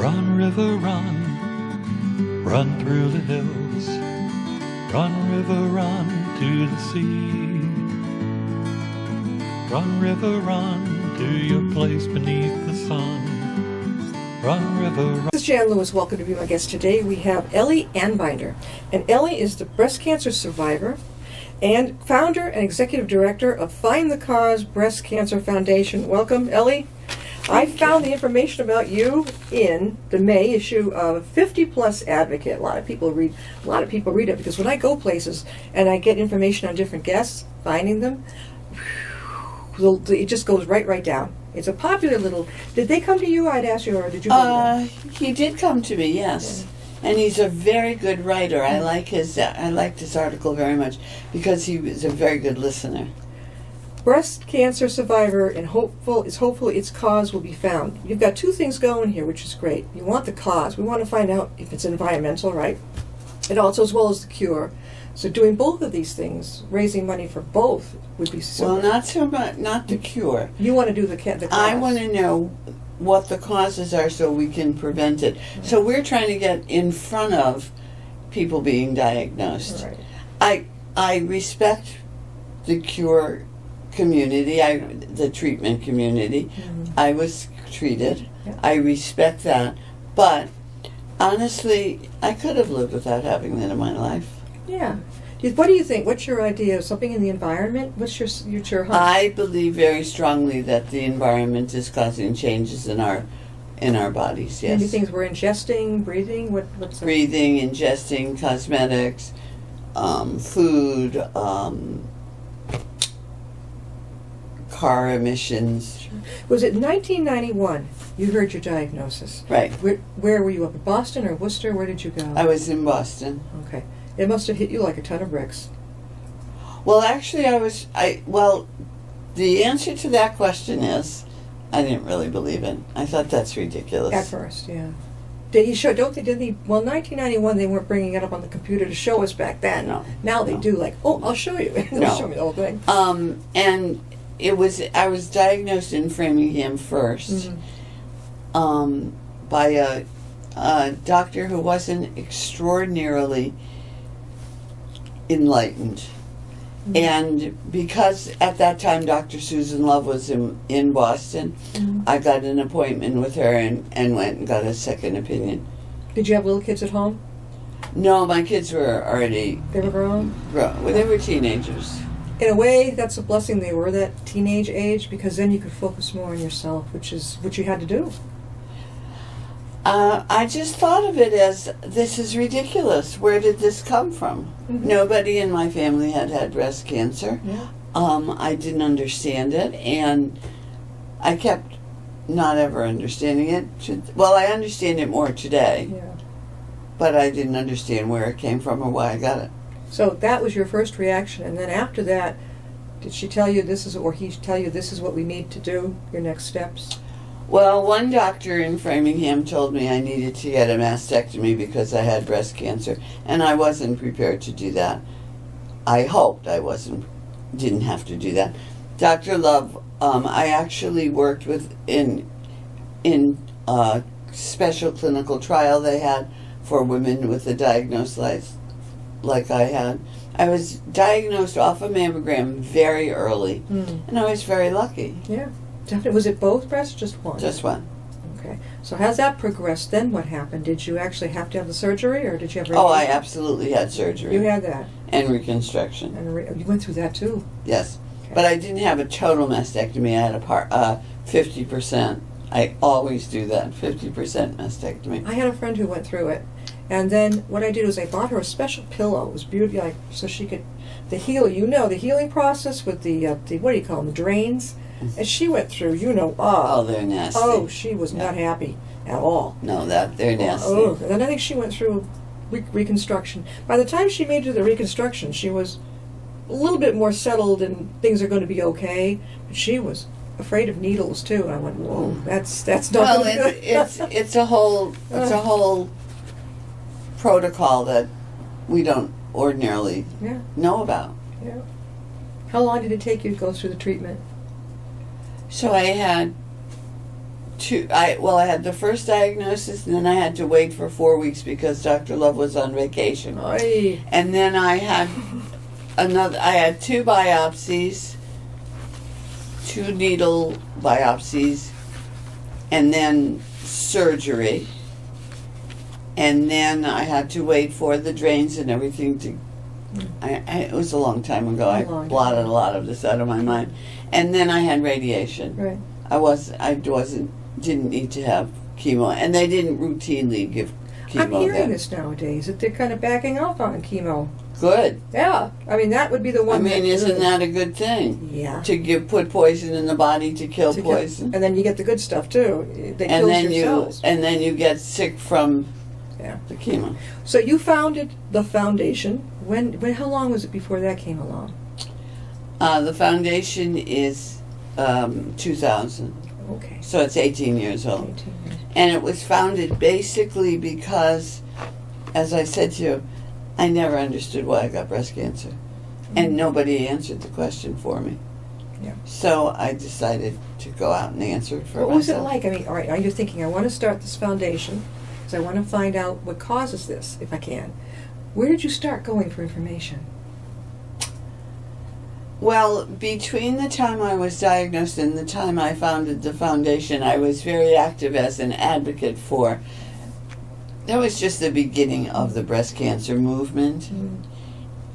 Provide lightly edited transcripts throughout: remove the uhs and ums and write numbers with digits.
Run, river, run, run through the hills. Run, river, run to the sea. Run, river, run to your place beneath the sun. Run, river, run. This is Jan Lewis. Welcome to be my guest today. We have Ellie Anbinder. And Ellie is the breast cancer survivor and founder and executive director of Find the Cause Breast Cancer Foundation. Welcome, Ellie. I found the information about you in the May issue of 50 Plus Advocate. A lot of people read it because when I go places and I get information on different guests, finding them, it just goes right down. It's a popular little. Did they come to you? I'd ask you, or did you? He did come to me, yes, yeah. And he's a very good writer. I liked his article very much because he was a very good listener. Breast cancer survivor and hopefully its cause will be found. You've got two things going here, which is great. You want the cause. We want to find out if it's environmental, right? And also as well as the cure. So doing both of these things, raising money for both, would be so. Well, not so much, not the cure. You want to do the cause. I want to know what the causes are so we can prevent it. Right. So we're trying to get in front of people being diagnosed. Right. I respect the cure community, the treatment community. Mm-hmm. I was treated. Yeah. I respect that. But honestly, I could have lived without having that in my life. Yeah. What do you think? What's your idea? Something in the environment? What's your hunch? I believe very strongly that the environment is causing changes in our bodies. Yes. Maybe things we're ingesting, breathing. What's breathing, ingesting, cosmetics, food, car emissions. Sure. Was it 1991? You heard your diagnosis. Right. Where were you up in Boston or Worcester? Where did you go? I was in Boston. Okay. It must have hit you like a ton of bricks. Well, actually, the answer to that question is, I didn't really believe it. I thought that's ridiculous. At first, yeah. Did he show, well, 1991, they weren't bringing it up on the computer to show us back then. No. Now they do, like, I'll show you. They'll show me the whole thing. And I was diagnosed in Framingham first, by a doctor who wasn't extraordinarily enlightened. Mm-hmm. And because at that time Dr. Susan Love was in Boston, I got an appointment with her and went and got a second opinion. Did you have little kids at home? No, my kids were already... They were grown? Well, they were teenagers. In a way, that's a blessing they were that teenage age, because then you could focus more on yourself, which is what you had to do. I just thought of it as, this is ridiculous. Where did this come from? Mm-hmm. Nobody in my family had breast cancer. Yeah. I didn't understand it, and I kept not ever understanding it. Well, I understand it more today, but I didn't understand where it came from or why I got it. So that was your first reaction, and then after that, did she tell you he tell you this is what we need to do, your next steps? Well, one doctor in Framingham told me I needed to get a mastectomy because I had breast cancer, and I wasn't prepared to do that. I hoped I didn't have to do that. Dr. Love, I actually worked with in a special clinical trial they had for women with a diagnosis like I had. I was diagnosed off a mammogram very early, and I was very lucky. Yeah. Definitely. Was it both breasts or just one? Just one. Okay. So has that progressed? Then what happened? Did you actually have to have the surgery, or did you have... Oh, I absolutely had surgery. You had that? And reconstruction. And you went through that too? Yes. Okay. But I didn't have a total mastectomy. I had 50%. I always do that, 50% mastectomy. I had a friend who went through it. And then what I did was I bought her a special pillow. It was beautiful, so she could... the healing process with the what do you call them, the drains? And she went through, oh, they're nasty. Oh, she was not happy at all. No, they're nasty. Oh, and then I think she went through reconstruction. By the time she made it to the reconstruction, she was a little bit more settled and things are going to be okay. But she was afraid of needles too. And I went, whoa, that's not good. It's a whole protocol that we don't ordinarily know about. Yeah. How long did it take you to go through the treatment? So I had I had the first diagnosis, and then I had to wait for 4 weeks because Dr. Love was on vacation. Oy. And then I had I had 2 biopsies, 2 needle biopsies, and then surgery. And then I had to wait for the drains and everything to. It was a long time ago. I blotted a lot of this out of my mind. And then I had radiation. Right. Didn't need to have chemo, and they didn't routinely give chemo. I'm hearing then. this nowadays, that they're kind of backing off on chemo. Good. Yeah. I mean, that would be the one. I mean, isn't that a good thing? Yeah. To put poison in the body to kill poison. And then you get the good stuff, too. That and kills then your cells. And then you get sick from the chemo. So you founded the foundation. When? How long was it before that came along? The foundation is 2000. Okay. So it's 18 years old. 18 years. And it was founded basically because, as I said to you, I never understood why I got breast cancer. Mm-hmm. And nobody answered the question for me. Yeah. So I decided to go out and answer it for myself. What was it like? I mean, all right, are you thinking, I want to start this foundation because I want to find out what causes this, if I can. Where did you start going for information? Well, between the time I was diagnosed and the time I founded the foundation, I was very active as an advocate for. That was just the beginning of the breast cancer movement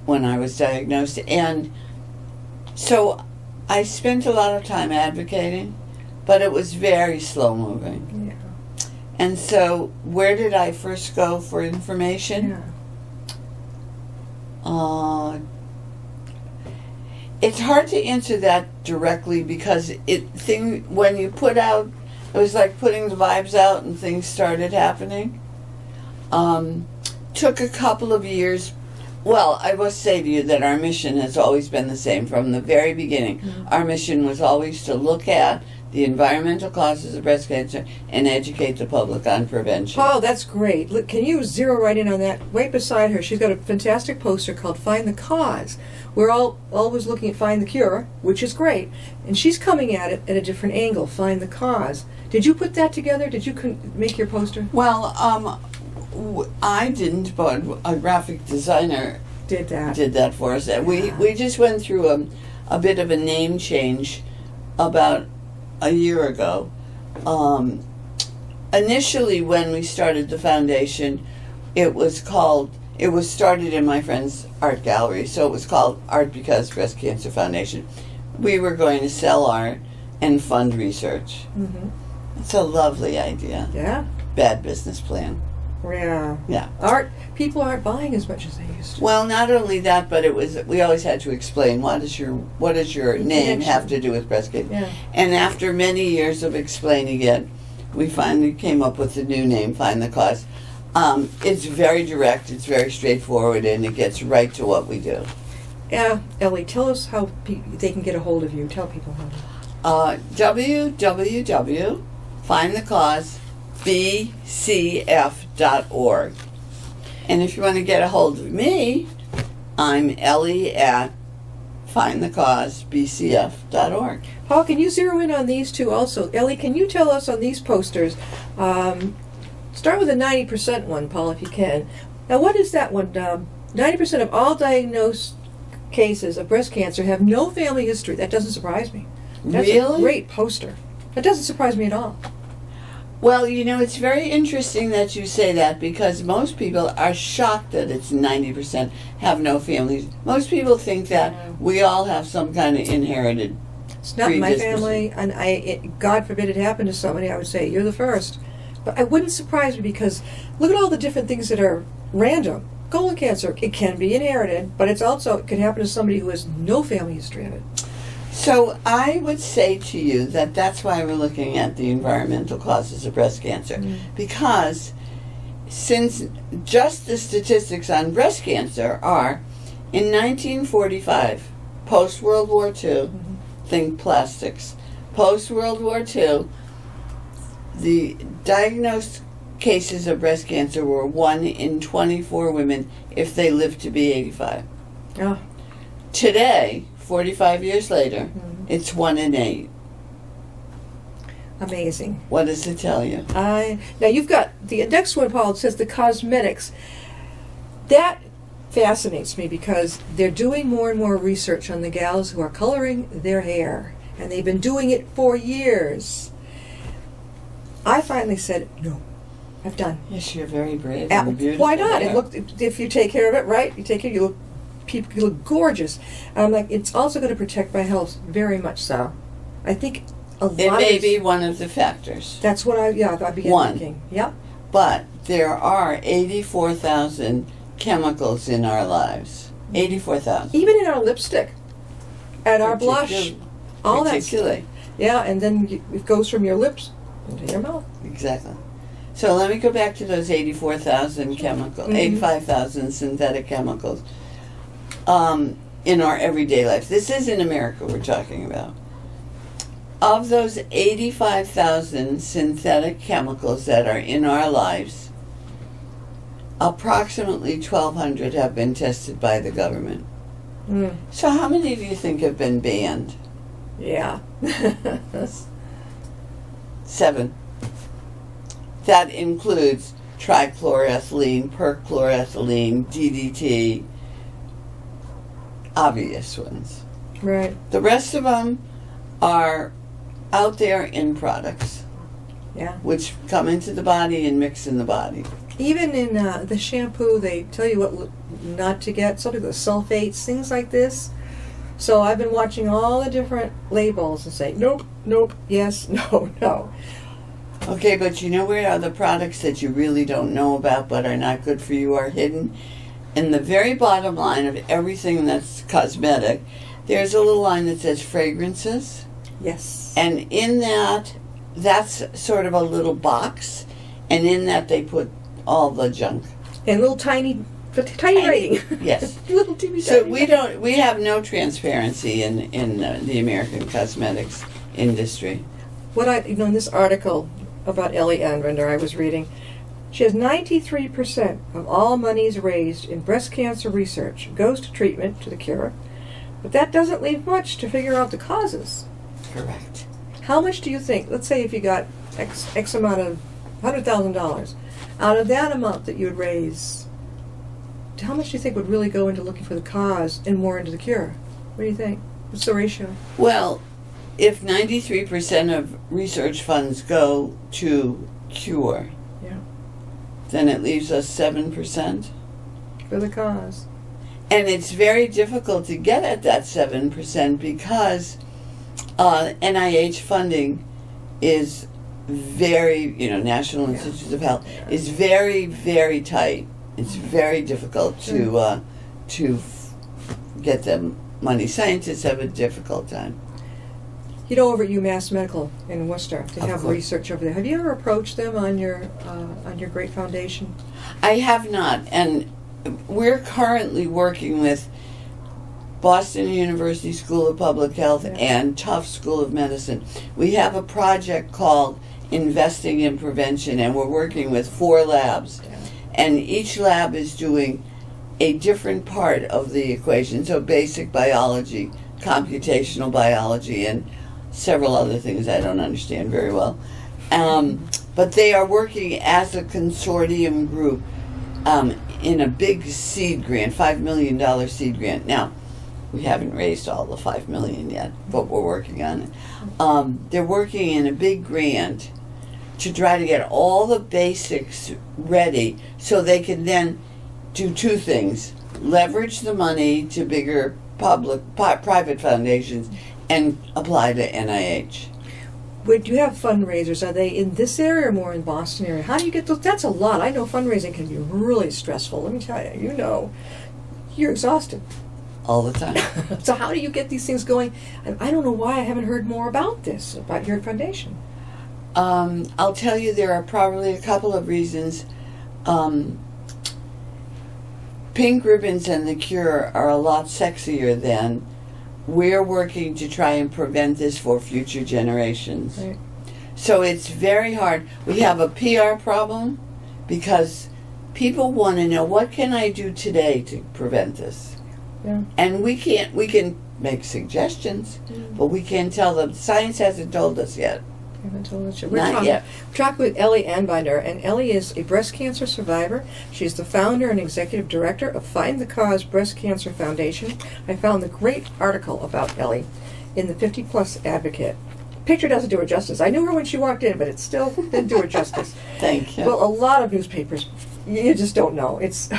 when I was diagnosed. And so I spent a lot of time advocating, but it was very slow moving. Yeah. And so where did I first go for information? Yeah. It's hard to answer that directly because when you put out, it was like putting the vibes out and things started happening. Took a couple of years. Well, I must say to you that our mission has always been the same from the very beginning. Mm-hmm. Our mission was always to look at the environmental causes of breast cancer and educate the public on prevention. Oh, that's great. Look, can you zero right in on that? Right beside her, she's got a fantastic poster called Find the Cause. We're always looking at Find the Cure, which is great. And she's coming at it at a different angle, Find the Cause. Did you put that together? Did you make your poster? Well, I didn't, but a graphic designer did that for us. Yeah. We just went through a bit of a name change about a year ago. Initially, when we started the foundation, it was started in my friend's art gallery, so it was called Art Because Breast Cancer Foundation. We were going to sell art and fund research. Mm-hmm. It's a lovely idea. Yeah. Bad business plan. Yeah. Yeah. People aren't buying as much as they used to. Well, not only that, but we always had to explain what does your name have to do with breast cancer. Yeah. And after many years of explaining it, we finally came up with the new name, Find the Cause. It's very direct, it's very straightforward, and it gets right to what we do. Yeah, Ellie, tell us how they can get a hold of you. Tell people how to. www.findthecause.bcf.org. And if you want to get a hold of me, I'm Ellie at findthecausebcf.org. Paul, can you zero in on these two also? Ellie, can you tell us on these posters, start with the 90% one, Paul, if you can. Now, what is that one? 90% of all diagnosed cases of breast cancer have no family history. That doesn't surprise me. That's really? A great poster. That doesn't surprise me at all. Well, it's very interesting that you say that because most people are shocked that it's 90% have no families. Most people think that we all have some kind of inherited. It's not in my family, and God forbid it happened to somebody, I would say, you're the first. But it wouldn't surprise me because look at all the different things that are random. Colon cancer, it can be inherited, but it could happen to somebody who has no family history of it. So I would say to you that that's why we're looking at the environmental causes of breast cancer. Because since just the statistics on breast cancer are, in 1945, post-World War II, think plastics, post-World War II, the diagnosed cases of breast cancer were 1 in 24 women if they lived to be 85. Oh. Today, 45 years later, it's 1 in 8. Amazing. What does it tell you? Now you've got the next one, Paul. It says the cosmetics. That fascinates me because they're doing more and more research on the gals who are coloring their hair, and they've been doing it for years. I finally said, no, I'm done. Yes, you're very brave and beautiful. Why not? There. And look, if you take care of it right, you look gorgeous. And I'm like, it's also going to protect my health very much so. I think it may be one of the factors. That's what I began thinking. Yep. But there are 84,000 chemicals in our lives. 84,000. Even in our lipstick, and our blush, all that stuff. Yeah, and then it goes from your lips into your mouth. Exactly. So let me go back to those 84,000 chemicals, 85,000 synthetic chemicals in our everyday life. This is in America we're talking about. Of those 85,000 synthetic chemicals that are in our lives, approximately 1,200 have been tested by the government. So how many do you think have been banned? Yeah. 7. That includes trichloroethylene, perchloroethylene, DDT, obvious ones. Right. The rest of them are out there in products. Yeah. Which come into the body and mix in the body. Even in the shampoo, they tell you what not to get, something with sulfates, things like this. So I've been watching all the different labels and say, nope, nope, yes, no, no. Okay, but you know where are the products that you really don't know about but are not good for you are hidden? In the very bottom line of everything that's cosmetic, there's a little line that says fragrances. Yes. And in that, that's sort of a little box, and in that they put all the junk. And little tiny writing. Yes. Little teeny So tiny. we have no transparency in the American cosmetics industry. In this article about Ellie Anbinder I was reading, she has 93% of all monies raised in breast cancer research goes to treatment, to the cure, but that doesn't leave much to figure out the causes. Correct. How much do you think, let's say if you got X amount of $100,000, out of that amount that you would raise, how much do you think would really go into looking for the cause and more into the cure? What do you think? What's the ratio? Well, if 93% of research funds go to cure, then it leaves us 7%. For the cause. And it's very difficult to get at that 7% because NIH funding is very, National Institutes of Health, is very, very tight. It's very difficult to get them money. Scientists have a difficult time. Over at UMass Medical in Worcester, they Of have course. research over there. Have you ever approached them on your great foundation? I have not, and we're currently working with Boston University School of Public Health and Tufts School of Medicine. We have a project called Investing in Prevention, and we're working with 4 labs. And each lab is doing a different part of the equation. So basic biology, computational biology, and several other things I don't understand very well. But they are working as a consortium group in a big seed grant, $5 million seed grant. Now, we haven't raised all the $5 million yet, but we're working on it. They're working in a big grant to try to get all the basics ready so they can then do 2 things: leverage the money to bigger private foundations and apply to NIH. Would you have fundraisers? Are they in this area or more in Boston area? How do you get those? That's a lot. I know fundraising can be really stressful. Let me tell you, you're exhausted. All the time. So how do you get these things going? I don't know why I haven't heard more about this, about your foundation. I'll tell you, there are probably a couple of reasons. Pink ribbons and the cure are a lot sexier than we're working to try and prevent this for future generations. Right. So it's very hard. We have a PR problem because people want to know, what can I do today to prevent this? Yeah. And we can make suggestions, but we can't tell them. Science hasn't told us yet. haven't told us yet. Not yet. We're talking with Ellie Anbinder, and Ellie is a breast cancer survivor. She's the founder and executive director of Find the Cause Breast Cancer Foundation. I found the great article about Ellie in the 50 Plus Advocate. Picture doesn't do her justice. I knew her when she walked in, but it still didn't do her justice. Thank you. Well, a lot of newspapers, you just don't know. It's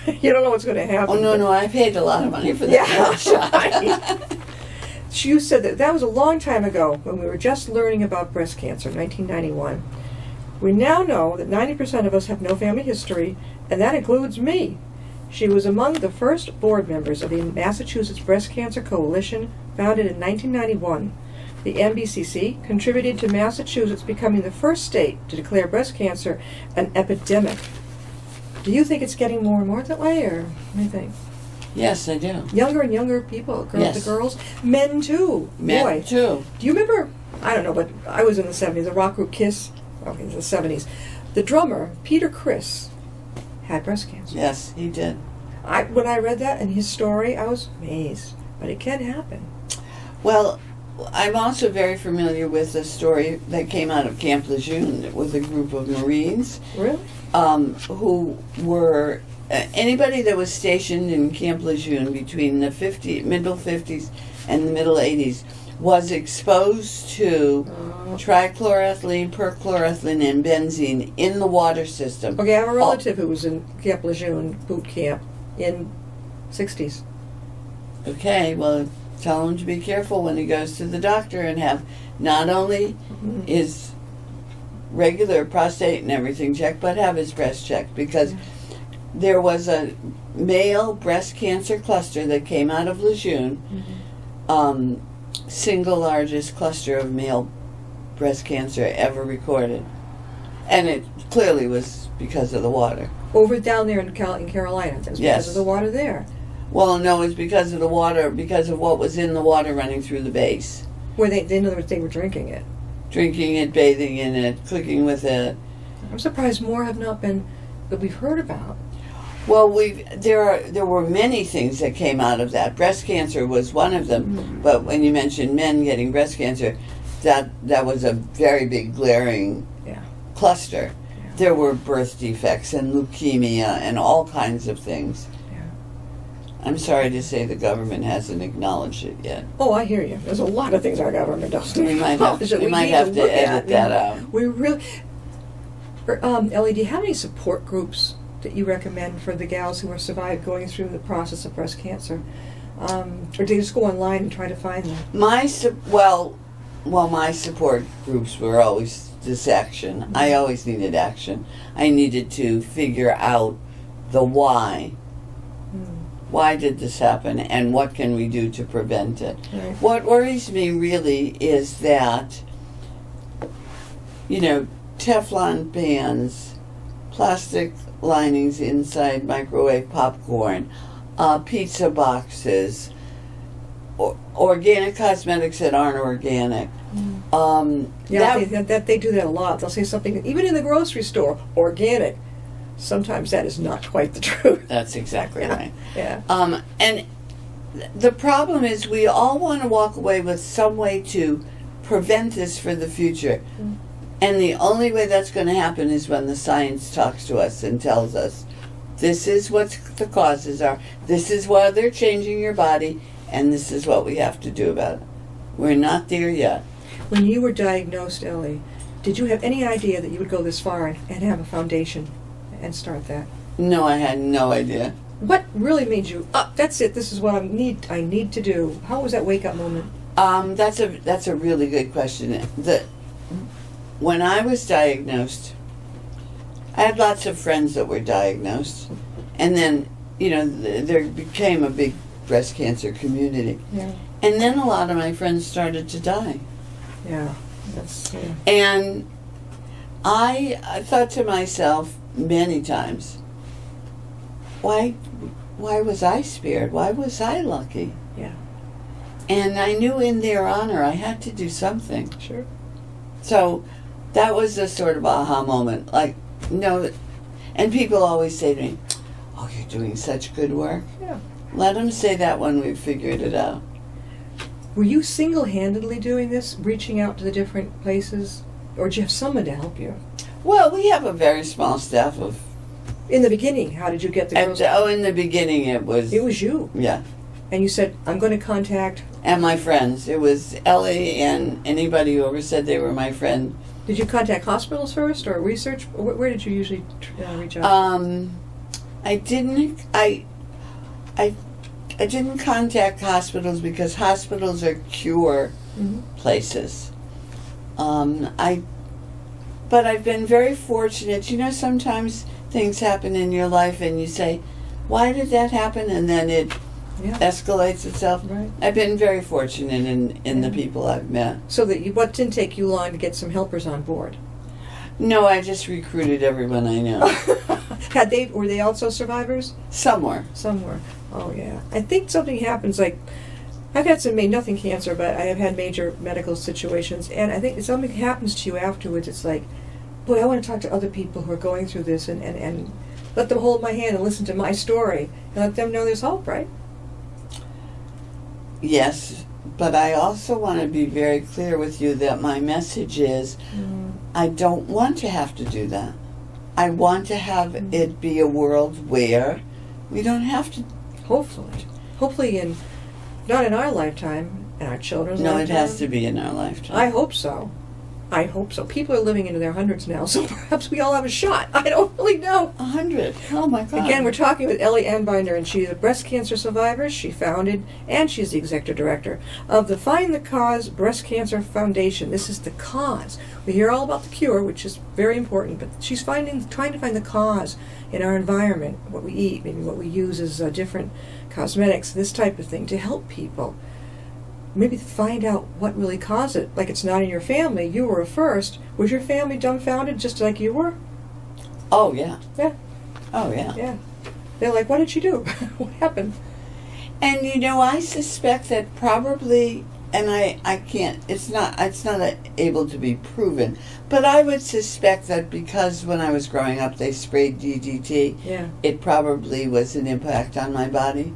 you don't know what's going to happen. Oh, no, I paid a lot of money for that. Yeah. You said that was a long time ago when we were just learning about breast cancer, 1991. We now know that 90% of us have no family history, and that includes me. She was among the first board members of the Massachusetts Breast Cancer Coalition, founded in 1991. The MBCC contributed to Massachusetts becoming the first state to declare breast cancer an epidemic. Do you think it's getting more and more that way, or what do you think? Yes, I do. Younger and younger people, Yes. the girls, men too. Men Boy, too. do you remember? I don't know, but I was in the 70s. The rock group Kiss, okay, in the 70s. The drummer Peter Criss had breast cancer. Yes, he did. When I read that and his story, I was amazed. But it can happen. Well, I'm also very familiar with a story that came out of Camp Lejeune with a group of Marines Really? who were anybody that was stationed in Camp Lejeune between the middle 50s and the middle 80s was exposed to trichloroethylene, perchloroethylene, and benzene in the water system. Okay, I have a relative who was in Camp Lejeune boot camp in 60s. Okay, well, tell him to be careful when he goes to the doctor and have not only his regular prostate and everything checked, but have his breast checked, because there was a male breast cancer cluster that came out of Lejeune, single largest cluster of male breast cancer ever recorded. And it clearly was because of the water. Over down there in Carolina. That's because of the water there. Well, no, it's because of the water, because of what was in the water running through the base. Where in other words, they were drinking it. Drinking it, bathing in it, cooking with it. I'm surprised more have not been that we've heard about. Well, there were many things that came out of that. Breast cancer was one of them. But when you mentioned men getting breast cancer, that was a very big glaring cluster. Yeah. There were birth defects and leukemia and all kinds of things. Yeah. I'm sorry to say the government hasn't acknowledged it yet. Oh, I hear you. There's a lot of things our government doesn't. We might have to edit that out. We really, Ellie, do you have any support groups that you recommend for the gals who are survived going through the process of breast cancer, or do you just go online and try to find them? My support groups were always this action. I always needed action. I needed to figure out the why. Why did this happen, and what can we do to prevent it? Right. What worries me really is that, Teflon pans, plastic linings inside microwave popcorn, pizza boxes, organic cosmetics that aren't organic. They do that a lot. They'll say something, even in the grocery store, organic. Sometimes that is not quite the truth. That's exactly right. Yeah. And the problem is we all want to walk away with some way to prevent this for the future. And the only way that's going to happen is when the science talks to us and tells us, this is what the causes are, this is why they're changing your body, and this is what we have to do about it. We're not there yet. When you were diagnosed, Ellie, did you have any idea that you would go this far and have a foundation and start that? No, I had no idea. What really made you, that's it, this is what I need to do? How was that wake-up moment? That's a really good question. When I was diagnosed, I had lots of friends that were diagnosed, and then there became a big breast cancer community. Yeah. And then a lot of my friends started to die. Yeah. And I thought to myself many times, why was I spared? Why was I lucky? Yeah. And I knew in their honor I had to do something. Sure. So that was a sort of aha moment. And people always say to me, oh, you're doing such good work. Yeah. Let them say that when we've figured it out. Were you single-handedly doing this, reaching out to the different places? Or did you have someone to help you? Well, we have a very small staff of. In the beginning, how did you get the girls? In the beginning, it was. It was you. Yeah. And you said, I'm going to contact. And my friends. It was Ellie and anybody who ever said they were my friend. Did you contact hospitals first or research? Where did you usually reach out? I didn't. I didn't contact hospitals because hospitals are cure places. But I've been very fortunate. You know, sometimes things happen in your life and you say, why did that happen? And then it escalates itself. Right. I've been very fortunate in the people I've met. So what didn't take you long to get some helpers on board? No, I just recruited everyone I know. Were they also survivors? Somewhere. Oh yeah. I think something happens like, I've had some nothing cancer, but I have had major medical situations, and I think if something happens to you afterwards, it's like, boy, I want to talk to other people who are going through this and let them hold my hand and listen to my story and let them know there's hope, right? Yes, but I also want to be very clear with you that my message is I don't want to have to do that. I want to have it be a world where we don't have to. Hopefully not in our lifetime, in our children's lifetime. No, it has to be in our lifetime. I hope so. People are living into their hundreds now, so perhaps we all have a shot. I don't really know. 100. Oh my God. Again, we're talking with Ellie Anbinder, and she's a breast cancer survivor. She founded, and she's the executive director of the Find the Cause Breast Cancer Foundation. This is the cause. We hear all about the cure, which is very important, but she's trying to find the cause in our environment, what we eat, maybe what we use as different cosmetics, this type of thing, to help people. Maybe find out what really caused it. Like it's not in your family. You were a first. Was your family dumbfounded just like you were? Oh, yeah. Yeah. Oh, yeah. Yeah. They're like, what did she do? What happened? And, you know, I suspect that probably, and I can't, it's not able to be proven, but I would suspect that because when I was growing up they sprayed DDT, it probably was an impact on my body.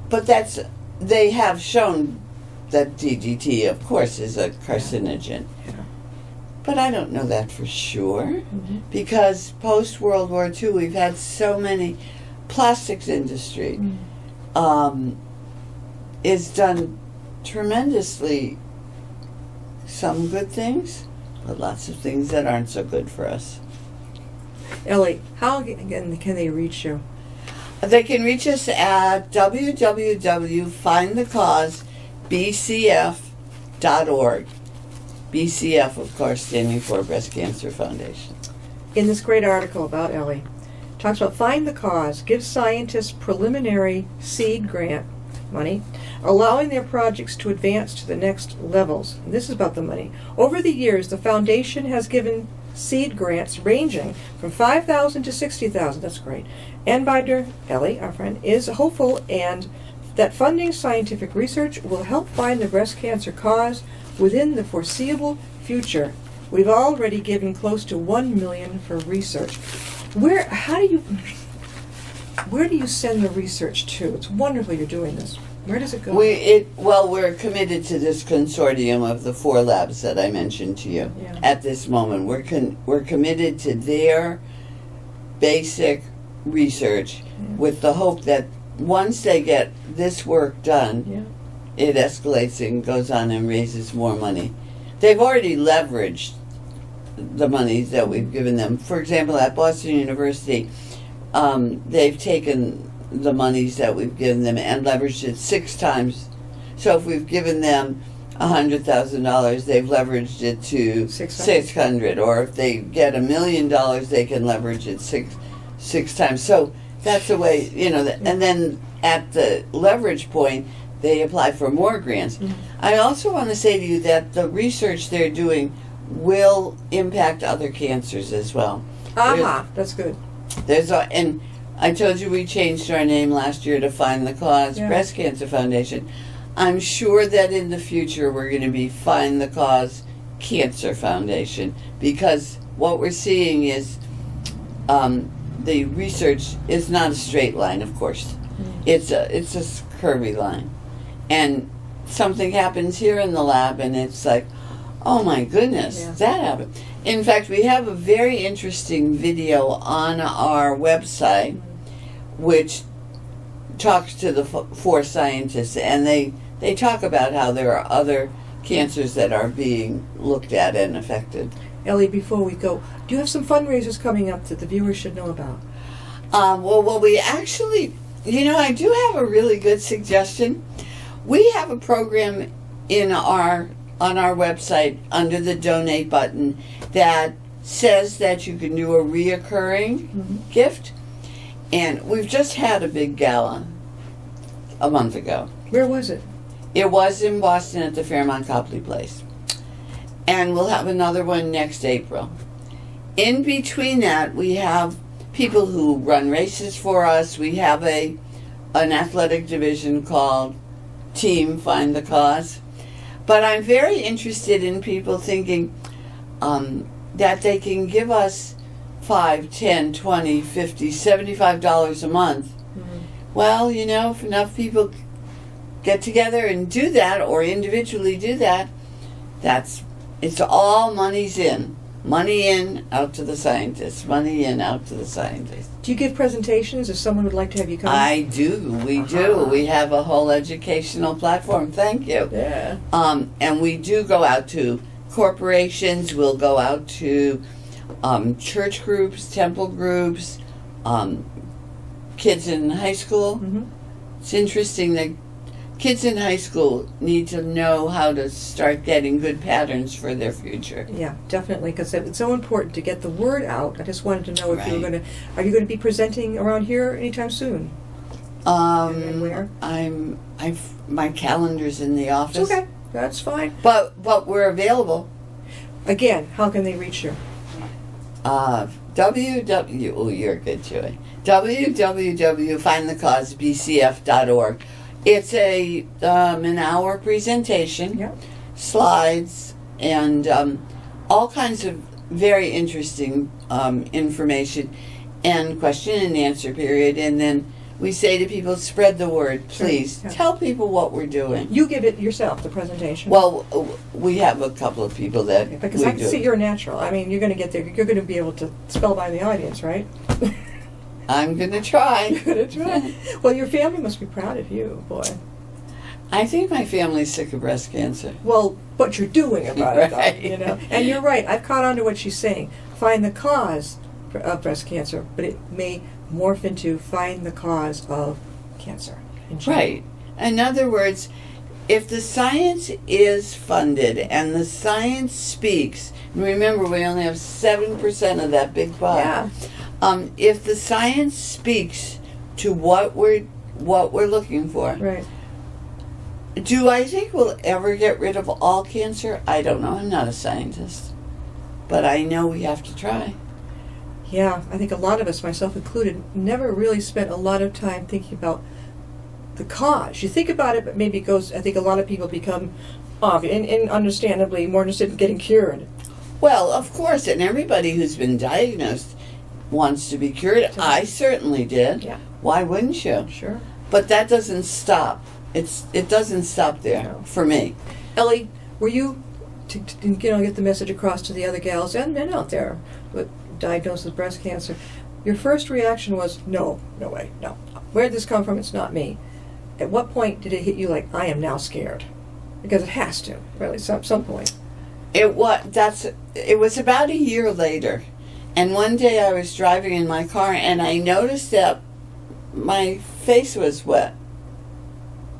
But they have shown that DDT, of course, is a carcinogen. Yeah. But I don't know that for sure, because post-World War II, we've had so many, plastics industry is done tremendously, some good things, but lots of things that aren't so good for us. Ellie, how again can they reach you? They can reach us at www.findthecausebcf.org. BCF, of course, standing for Breast Cancer Foundation. In this great article about Ellie, talks about Find the Cause, gives scientists preliminary seed grant money, allowing their projects to advance to the next levels. And this is about the money. Over the years, the foundation has given seed grants ranging from $5,000 to $60,000. That's great. Anbinder, Ellie, our friend, is hopeful and that funding scientific research will help find the breast cancer cause within the foreseeable future. We've already given close to $1 million for research. Where do you send the research to? It's wonderful you're doing this. Where does it go? We're committed to this consortium of the 4 labs that I mentioned to you. Yeah. At this moment. We're committed to their basic research with the hope that once they get this work done, it escalates and goes on and raises more money. They've already leveraged the monies that we've given them. For example, at Boston University, they've taken the monies that we've given them and leveraged it 6 times. So if we've given them $100,000, they've leveraged it to 600. Or if they get $1 million, they can leverage it six times. So that's the way, and then at the leverage point, they apply for more grants. I also want to say to you that the research they're doing will impact other cancers as well. That's good. And I told you we changed our name last year to Find the Cause Breast Cancer Foundation. I'm sure that in the future we're going to be Find the Cause Cancer Foundation, because what we're seeing is the research is not a straight line, of course. It's a curvy line. And something happens here in the lab and it's like, Oh my goodness, Yeah. that happened. In fact, we have a very interesting video on our website which talks to the four scientists, and they talk about how there are other cancers that are being looked at and affected. Ellie, before we go, do you have some fundraisers coming up that the viewers should know about? Well, we actually, I do have a really good suggestion. We have a program on our website under the donate button that says that you can do a reoccurring gift. And we've just had a big gala a month ago. Where was it? It was in Boston at the Fairmont Copley Place. And we'll have another one next April. In between that, we have people who run races for us. We have an athletic division called Team Find the Cause. But I'm very interested in people thinking that they can give us $5, $10, $20, $50, $75 a month. Well, if enough people get together and do that, or individually do that, it's all money's in. Money in, out to the scientists. Money in, out to the scientists. Do you give presentations if someone would like to have you come? I do. We do. We have a whole educational platform. Thank you. Yeah. And we do go out to corporations. We'll go out to church groups, temple groups, kids in high school. Mm-hmm. It's interesting that kids in high school need to know how to start getting good patterns for their future. Yeah, definitely, because it's so important to get the word out. I just wanted to know if you were Right. are you going to be presenting around here anytime soon? And where? My calendar's in the office. It's okay, that's fine. But we're available. Again, how can they reach you? Oh, you're good, Joy. www.findthecausebcf.org. It's an hour presentation, Yeah. slides, and all kinds of very interesting information, and question and answer period. And then we say to people, spread the word, Sure, please. yeah. Tell people what we're doing. You give it yourself, the presentation. Well, we have a couple of people that because we I can do. see you're a natural. I mean, you're going to get there. You're going to be able to spellbind the audience, right? I'm going to try. You're going to try. Well, your family must be proud of you, boy. I think my family's sick of breast cancer. Well, what you're doing about it, Right. though, And you're right. I've caught on to what she's saying. Find the cause of breast cancer, but it may morph into find the cause of cancer. in general. Right. In other words, if the science is funded and the science speaks, and remember we only have 7% of that big pie. Yeah. If the science speaks to what we're looking for, Right. do I think we'll ever get rid of all cancer? I don't know. I'm not a scientist, but I know we have to try. Yeah, I think a lot of us, myself included, never really spent a lot of time thinking about the cause. You think about it, but maybe it goes, I think a lot of people become, and understandably, more interested in getting cured. Well, of course, and everybody who's been diagnosed wants to be cured. I certainly did. Yeah. Why wouldn't you? Sure. But that doesn't stop. It doesn't stop there No. for me. Ellie, were you, to get the message across to the other gals and men out there with diagnosed with breast cancer, your first reaction was, no way, no. Where did this come from? It's not me. At what point did it hit you like, I am now scared? Because it has to, really, some point. It was about a year later, and one day I was driving in my car and I noticed that my face was wet.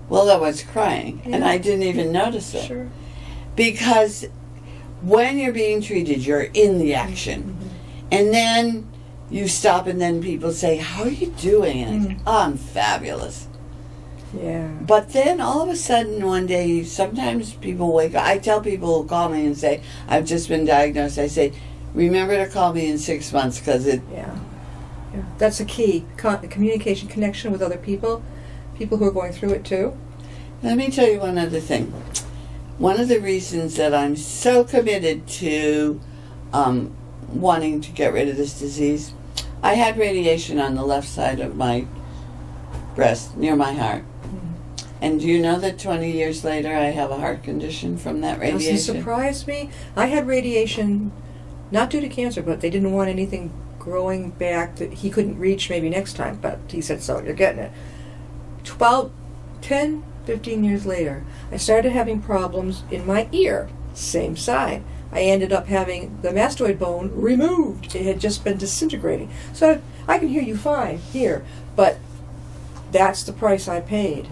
Well, I was crying, and Yeah. I didn't even notice it. Sure. Because when you're being treated, you're in the action. Mm-hmm. And then you stop and then people say, how are you doing? And I go, oh, I'm fabulous. Yeah. But then all of a sudden one day, sometimes people wake up. I tell people who call me and say, I've just been diagnosed. I say, remember to call me in 6 months because it... Yeah. That's the key. Communication, connection with other people who are going through it too. Let me tell you one other thing. One of the reasons that I'm so committed to wanting to get rid of this disease, I had radiation on the left side of my breast, near my heart. And do you know that 20 years later I have a heart condition from that radiation? Doesn't surprise me. I had radiation, not due to cancer, but they didn't want anything growing back that he couldn't reach maybe next time, but he said, so you're getting it. 10, 15 years later, I started having problems in my ear, same side. I ended up having the mastoid bone removed. It had just been disintegrating. So I can hear you fine here, but that's the price I paid.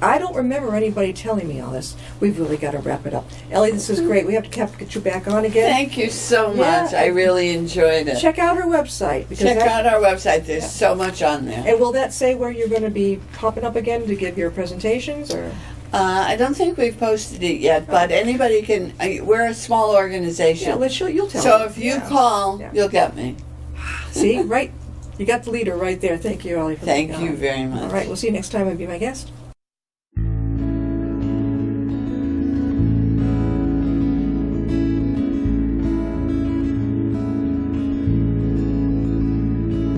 I don't remember anybody telling me all this. We've really got to wrap it up. Ellie, this is great. We have to get you back on again. Thank you so much. I really enjoyed it. Check out her website. Check out our website. There's so much on there. And will that say where you're going to be popping up again to give your presentations? Or I don't think we've posted it yet, but anybody can. We're a small organization. Yeah, you'll tell So me. if you call, you'll get me. See, right? You got the leader right there. Thank you, Ellie. Thank you very much. All right, we'll see you next time and be my guest.